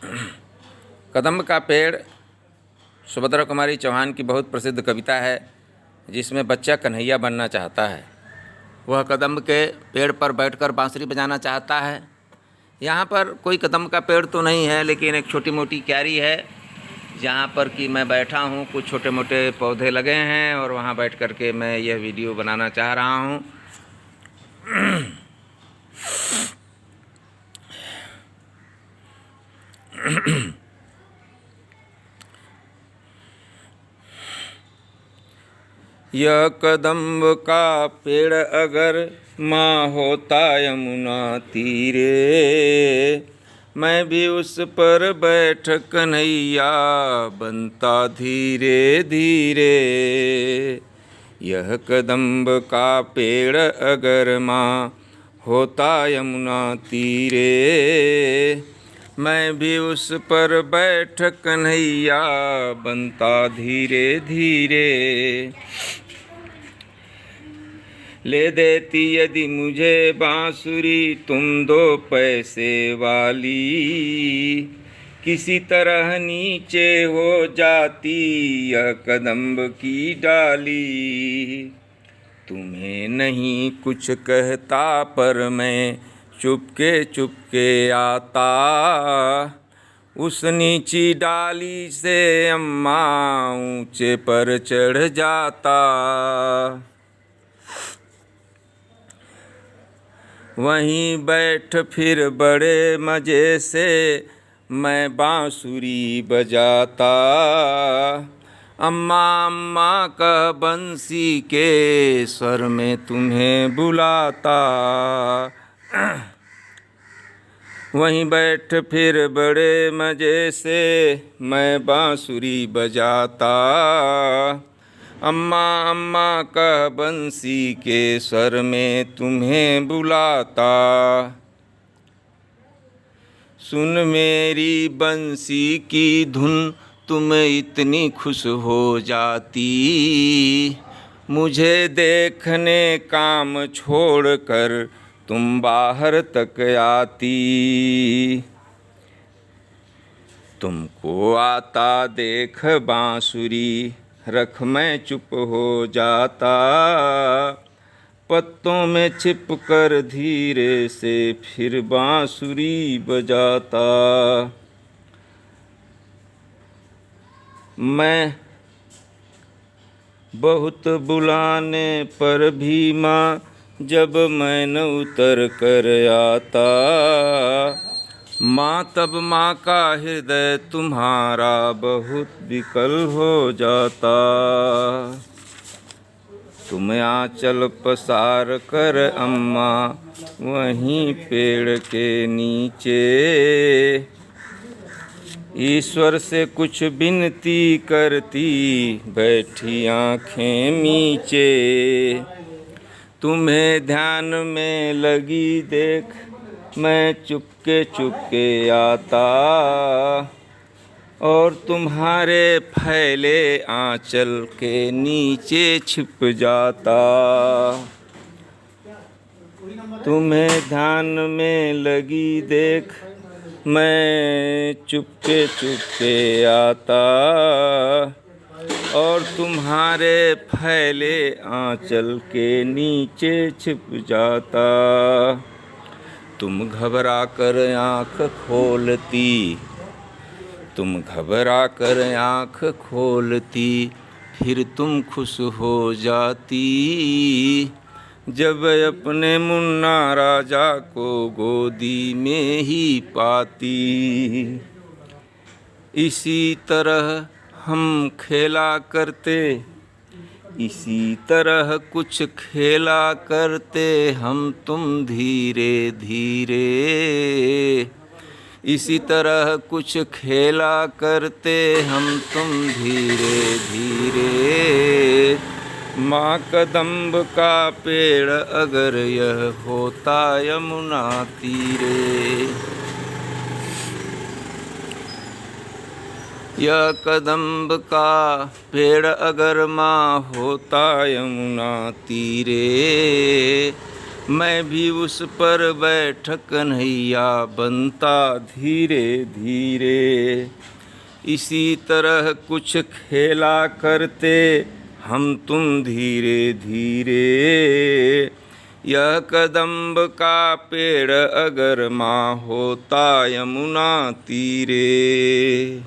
कदम्ब का पेड़ सुभद्रा कुमारी चौहान की बहुत प्रसिद्ध कविता है, जिसमें बच्चा कन्हैया बनना चाहता है। वह कदम्ब के पेड़ पर बैठकर बांसुरी बजाना चाहता है। यहाँ पर कोई कदम्ब का पेड़ तो नहीं है, लेकिन एक छोटी मोटी क्यारी है जहाँ पर कि मैं बैठा हूँ। कुछ छोटे मोटे पौधे लगे हैं और वहाँ बैठ कर के मैं यह वीडियो बनाना चाह रहा हूँ। यह कदम्ब का पेड़ अगर माँ होता यमुना तीरे, मैं भी उस पर बैठ कन्हैया बनता धीरे धीरे। यह कदम्ब का पेड़ अगर माँ होता यमुना तीरे, मैं भी उस पर बैठ कन्हैया बनता धीरे धीरे। ले देती यदि मुझे बांसुरी तुम 2 पैसे वाली, किसी तरह नीचे हो जाती यह कदम्ब की डाली। तुम्हें नहीं कुछ कहता पर मैं चुपके चुपके आता, उस नीची डाली से अम्मा ऊंचे पर चढ़ जाता। वहीं बैठ फिर बड़े मज़े से मैं बांसुरी बजाता, अम्मा अम्मा कह बंसी के स्वर में तुम्हें बुलाता। वहीं बैठ फिर बड़े मज़े से मैं बांसुरी बजाता, अम्मा अम्मा कह बंसी के स्वर में तुम्हें बुलाता। सुन मेरी बंसी की धुन तुम इतनी खुश हो जाती, मुझे देखने काम छोड़कर तुम बाहर तक आती। तुमको आता देख बांसुरी रख मैं चुप हो जाता, पत्तों में छिप कर धीरे से फिर बांसुरी बजाता। मैं बहुत बुलाने पर भी माँ जब मैं न उतर कर आता, माँ तब माँ का हृदय तुम्हारा बहुत विकल हो जाता। तुम आंचल पसार कर अम्मा वहीं पेड़ के नीचे, ईश्वर से कुछ विनती करती बैठी आँखें मीचे। तुम्हें ध्यान में लगी देख मैं चुपके चुपके आता, और तुम्हारे फैले आंचल के नीचे छिप जाता। तुम्हें ध्यान में लगी देख मैं चुपके चुपके आता, और तुम्हारे फैले आंचल के नीचे छिप जाता। तुम घबरा कर आँख खोलती, तुम घबरा कर आँख खोलती, फिर तुम खुश हो जाती जब अपने मुन्ना राजा को गोदी में ही पाती। इसी तरह हम खेला करते, इसी तरह कुछ खेला करते हम तुम धीरे धीरे। इसी तरह कुछ खेला करते हम तुम धीरे धीरे। माँ कदम्ब का पेड़ अगर यह होता यमुना तीरे, यह कदम्ब का पेड़ अगर माँ होता यमुना तीरे, मैं भी उस पर बैठ कन्हैया बनता धीरे धीरे। इसी तरह कुछ खेला करते हम तुम धीरे धीरे। यह कदम्ब का पेड़ अगर माँ होता यमुना तीरे।